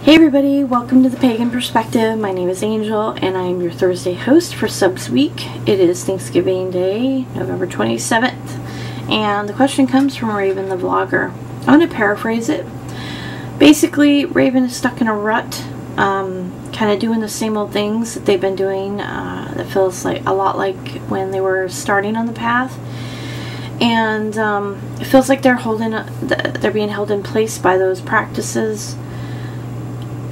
Hey everybody, welcome to the Pagan Perspective. My name is Angel and I am your Thursday host for Subs Week. It is Thanksgiving Day, November 27th, and the question comes from Raven the Vlogger. I'm going to paraphrase it. Basically, Raven is stuck in a rut, kind of doing the same old things that they've been doing. That feels like a lot like when they were starting on the path. And it feels like they're being held in place by those practices.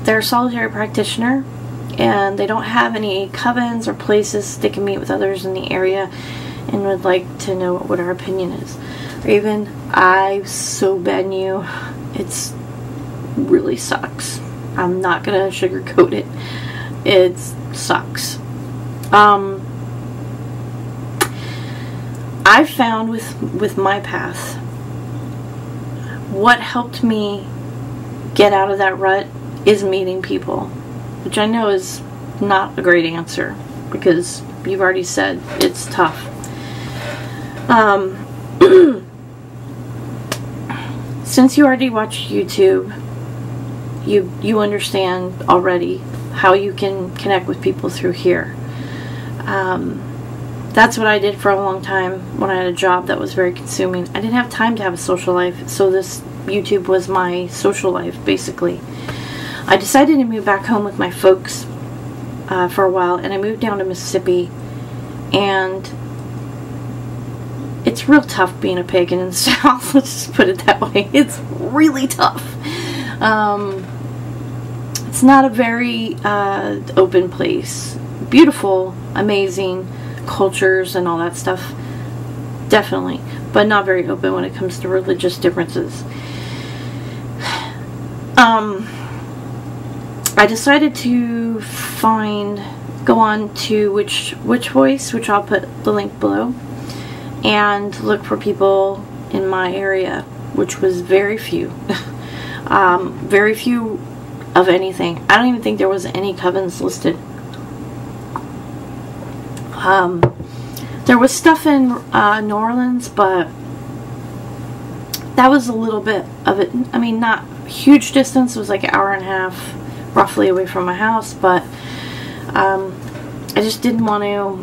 They're a solitary practitioner, and they don't have any covens or places they can meet with others in the area, and would like to know what our opinion is. Raven, I so bad you. It's really sucks. I'm not gonna sugarcoat it. It sucks. I've found with my path, what helped me get out of that rut is meeting people, which I know is not a great answer because you've already said it's tough. Since you already watch YouTube, you understand already how you can connect with people through here. That's what I did for a long time when I had a job that was very consuming. I didn't have time to have a social life, so this YouTube was my social life, basically. I decided to move back home with my folks for a while, and I moved down to Mississippi, and it's real tough being a pagan in the South. Let's just put it that way. It's really tough. It's not a very open place. Beautiful, amazing cultures and all that stuff, definitely, but not very open when it comes to religious differences. I decided to go on to Witch Voice, which I'll put the link below, and look for people in my area, which was very few. Very few of anything. I don't even think there was any covens listed. There was stuff in New Orleans, but that was a little bit of it. I mean, not huge distance. It was like an hour and a half roughly away from my house, but I just didn't want to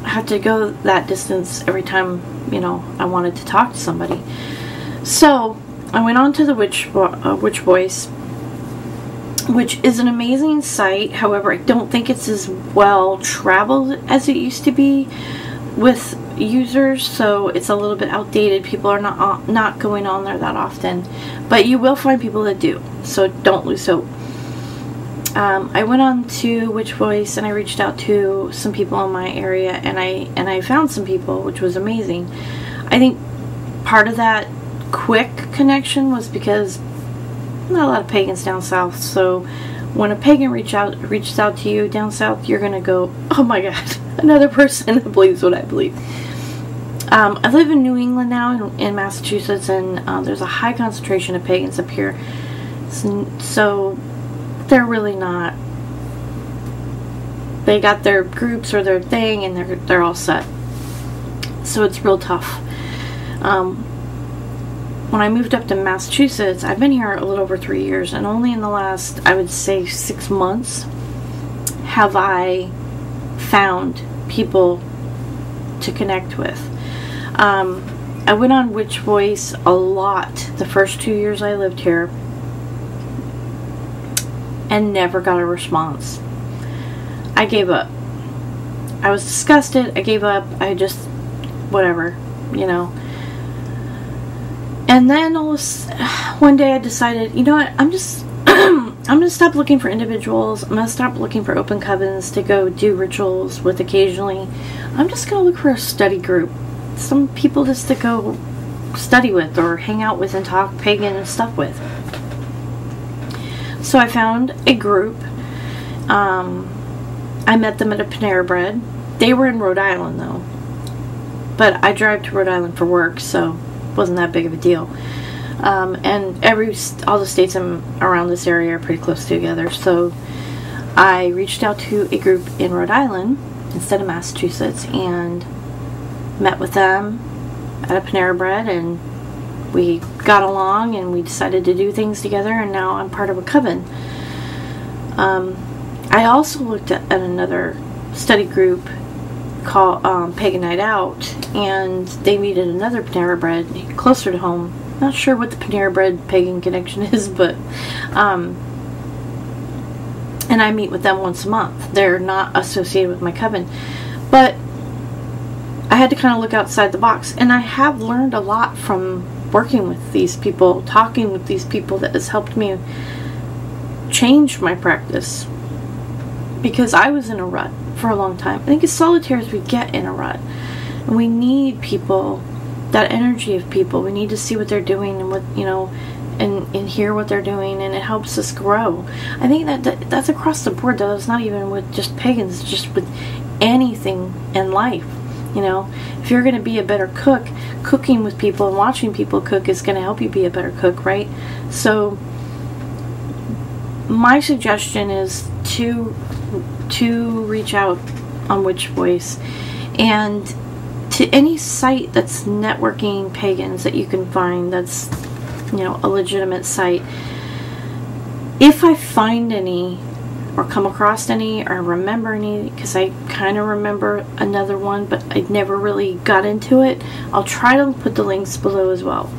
have to go that distance every time, you know, I wanted to talk to somebody. So I went on to the Witch Voice, which is an amazing site. However, I don't think it's as well traveled as it used to be with users, so it's a little bit outdated. People are not going on there that often, but you will find people that do, so don't lose hope. I went on to Witch Voice and I reached out to some people in my area, and I found some people, which was amazing. I think part of that quick connection was because not a lot of pagans down south, so when a pagan reaches out to you down south, you're gonna go, oh my god, another person that believes what I believe. I live in New England now, in Massachusetts, and there's a high concentration of pagans up here, so they're really not, they got their groups or their thing, and they're all set, so it's real tough. When I moved up to Massachusetts, I've been here a little over 3 years, and only in the last, I would say, 6 months have I found people to connect with. I went on Witch Voice a lot the first 2 years I lived here and never got a response. I gave up. I was disgusted. I gave up. I just, whatever, you know. And then one day I decided, you know what, I'm gonna stop looking for individuals. I'm gonna stop looking for open covens to go do rituals with occasionally. I'm just gonna look for a study group, some people just to go study with or hang out with and talk pagan and stuff with. So I found a group. I met them at a Panera Bread. They were in Rhode Island though, but I drive to Rhode Island for work, so wasn't that big of a deal. And all the states around this area are pretty close together, so I reached out to a group in Rhode Island instead of Massachusetts and met with them at a Panera Bread, and we got along and we decided to do things together, and now I'm part of a coven. I also looked at another study group called Pagan Night Out, and they meet at another Panera Bread closer to home. Not sure what the Panera Bread Pagan connection is, but and I meet with them once a month. They're not associated with my coven, but I had to kind of look outside the box, and I have learned a lot from working with these people, talking with these people, that has helped me change my practice, because I was in a rut for a long time. I think as solitaires we get in a rut, and we need people, that energy of people. We need to see what they're doing and what, you know, and hear what they're doing, and it helps us grow. I think that's across the board, though. It's not even with just pagans, it's just with anything in life. You know, if you're going to be a better cook, cooking with people and watching people cook is going to help you be a better cook, right? So my suggestion is to reach out on Witch Voice, and to any site that's networking pagans that you can find, that's, you know, a legitimate site. If I find any, or come across any, or remember any, because I kind of remember another one, but I never really got into it, I'll try to put the links below as well.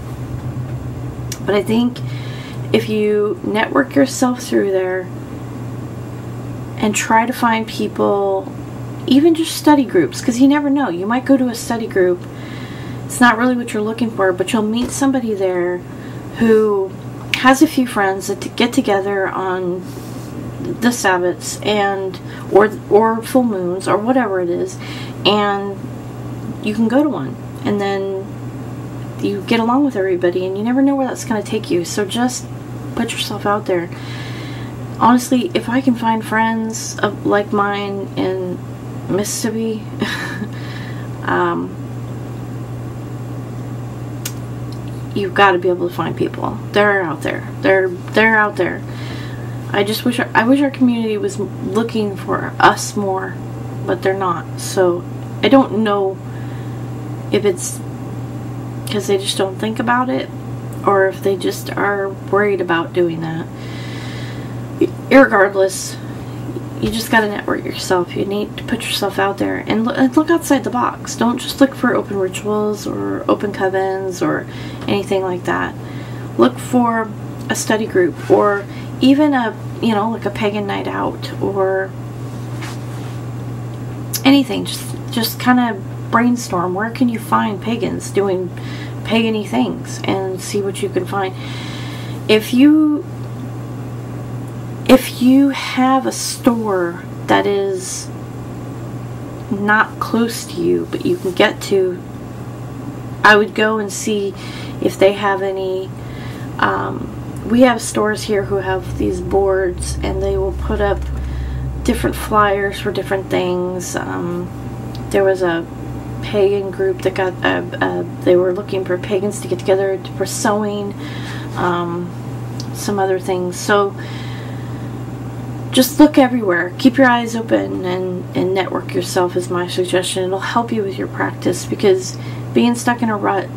But I think if you network yourself through there and try to find people, even just study groups, because you never know, you might go to a study group, it's not really what you're looking for, but you'll meet somebody there who has a few friends that get together on the Sabbaths and or full moons or whatever it is, and you can go to one, and then you get along with everybody, and you never know where that's going to take you. So just put yourself out there. Honestly, if I can find friends of like mine in Mississippi, you've got to be able to find people. They're out there. They're out there. I wish our community was looking for us more, but they're not. So I don't know if it's because they just don't think about it, or if they just are worried about doing that. Irregardless, you just got to network yourself. You need to put yourself out there and look outside the box. Don't just look for open rituals or open covens or anything like that. Look for a study group, or even a, you know, like a pagan night out, or anything. Just kind of brainstorm. Where can you find pagans doing pagan-y things, and see what you can find. If you have a store that is not close to you but you can get to, I would go and see if they have any. We have stores here who have these boards, and they will put up different flyers for different things. There was a pagan group that got they were looking for pagans to get together for sewing, some other things. So just look everywhere. Keep your eyes open and network yourself is my suggestion. It'll help you with your practice, because being stuck in a rut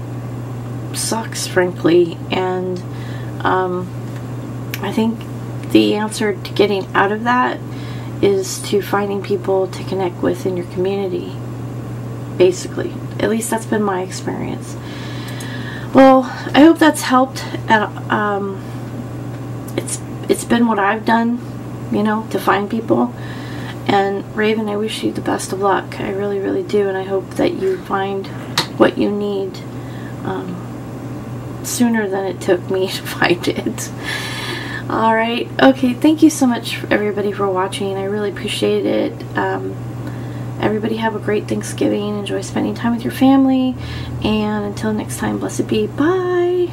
sucks, frankly, and I think the answer to getting out of that is to finding people to connect with in your community, basically. At least that's been my experience. Well, I hope that's helped. It's been what I've done, you know, to find people. And Raven, I wish you the best of luck. I really, really do, and I hope that you find what you need sooner than it took me to find it. Alright, okay, thank you so much everybody for watching. I really appreciate it. Everybody have a great Thanksgiving. Enjoy spending time with your family, and until next time, blessed be. Bye.